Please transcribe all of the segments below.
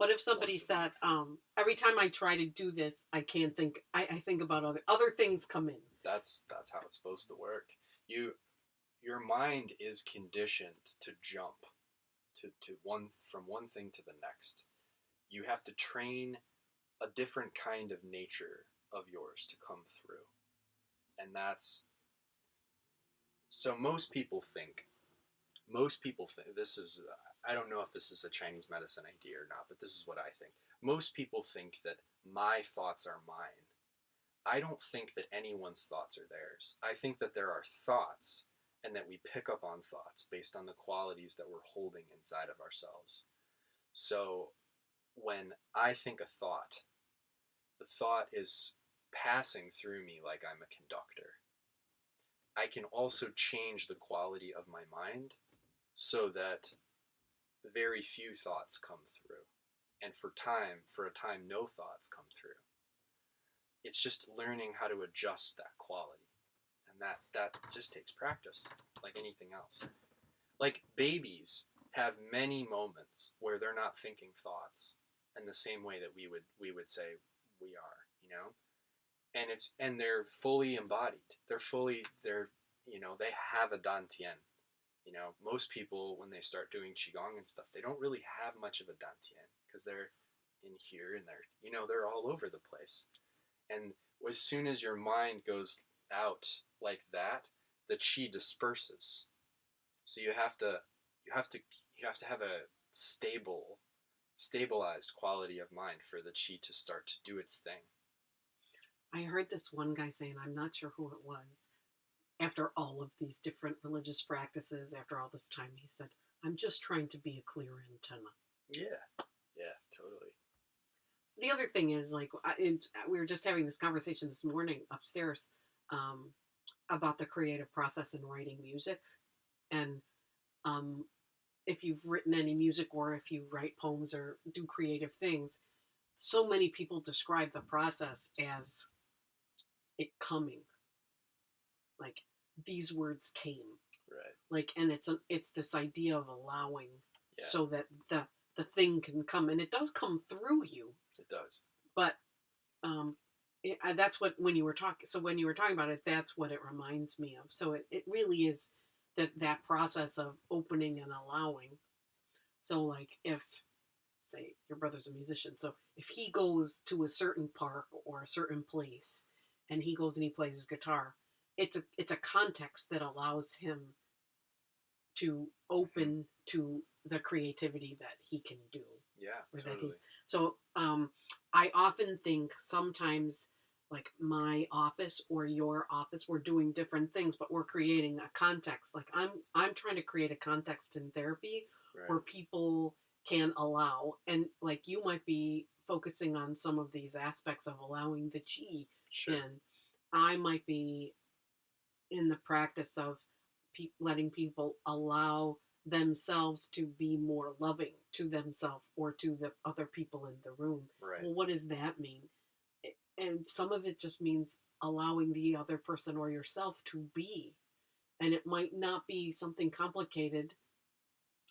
But if somebody once a said, week. every time I try to do this, I can't think. I think about other things come in. That's how it's supposed to work. Your mind is conditioned to jump to from one thing to the next. You have to train a different kind of nature of yours to come through. And that's so most people think this is I don't know if this is a Chinese medicine idea or not, but this is what I think. Most people think that my thoughts are mine. I don't think that anyone's thoughts are theirs. I think that there are thoughts and that we pick up on thoughts based on the qualities that we're holding inside of ourselves. So when I think a thought, the thought is passing through me like I'm a conductor. I can also change the quality of my mind so that very few thoughts come through. And for a time, no thoughts come through. It's just learning how to adjust that quality. And that just takes practice, like anything else. Like babies have many moments where they're not thinking thoughts in the same way that we would say we are, you know? And they're fully embodied. They have a dantian. You know, most people when they start doing qigong and stuff, they don't really have much of a dantian because they're in here and they're all over the place. And as soon as your mind goes out like that, the qi disperses. So you have to have a stabilized quality of mind for the qi to start to do its thing. I heard this one guy saying, I'm not sure who it was, after all of these different religious practices, after all this time, he said, I'm just trying to be a clear antenna. Yeah, totally. The other thing is, like, we were just having this conversation this morning upstairs about the creative process in writing music. And if you've written any music or if you write poems or do creative things, so many people describe the process as it coming. Like, these words came. Right. Like, and it's this idea of allowing so that the thing can come. And it does come through you. It does. But that's what, when you were talking about it, that's what it reminds me of. So it really is that process of opening and allowing. So like if, say, your brother's a musician, so if he goes to a certain park or a certain place and he goes and he plays his guitar, it's a context that allows him to open to the creativity that he can do. Yeah, totally. So I often think sometimes, like, my office or your office, we're doing different things, but we're creating a context. Like I'm trying to create a context in therapy where people can allow, and like you might be focusing on some of these aspects of allowing the chi in. I might be in the practice of letting people allow themselves to be more loving to themselves or to the other people in the room. Right. Well, what does that mean? And some of it just means allowing the other person or yourself to be. And it might not be something complicated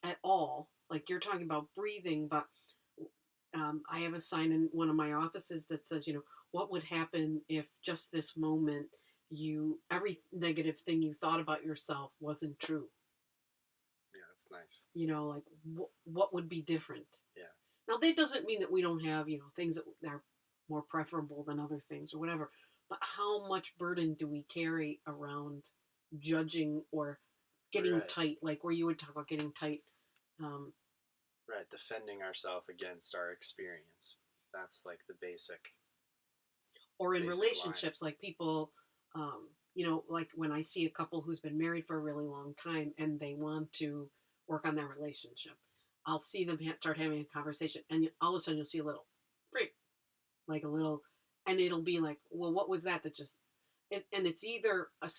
at all. Like you're talking about breathing, but I have a sign in one of my offices that says, what would happen if just this moment every negative thing you thought about yourself wasn't true? Yeah, that's nice. Like what would be different? Yeah. Now that doesn't mean that we don't have, things that are more preferable than other things or whatever. But how much burden do we carry around judging or getting tight? Like where you would talk about getting tight. Right, defending ourselves against our experience. That's like the basic. Or in relationships, line. Like people, like when I see a couple who's been married for a really long time and they want to work on their relationship, I'll see them start having a conversation, and all of a sudden you'll see a little, like a little, and it'll be like, well, what was that just, and it's either a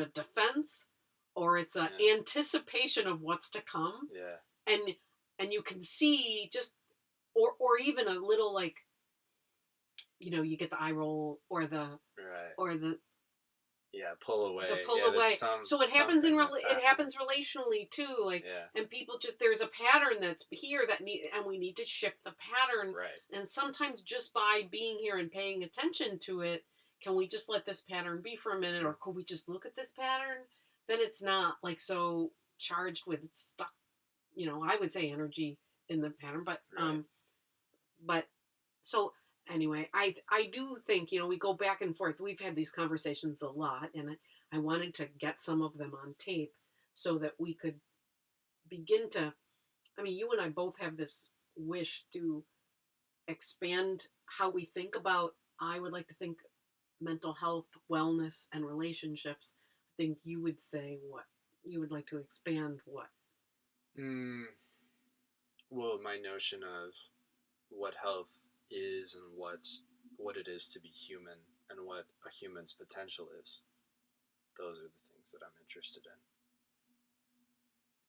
defense or it's an anticipation of what's to come. Yeah. And you can see just, or even a little like, you get the eye roll or the pull away. The pull yeah, away. there's So it happens something that's it happens relationally too. Like, Yeah. and people just, there's a pattern that's here and we need to shift the pattern. Right. And sometimes just by being here and paying attention to it, can we just let this pattern be for a minute, or could we just look at this pattern? Then it's not like so charged with stuck, I would say energy in the pattern, but Right. but so anyway, I do think, we go back and forth. We've had these conversations a lot, and I wanted to get some of them on tape so that we could begin to, you and I both have this wish to expand how we think about, I would like to think mental health, wellness, and relationships. I think you would say what? You would like to expand what? Well, my notion of what health is and what it is to be human and what a human's potential is. Those are the things that I'm interested in.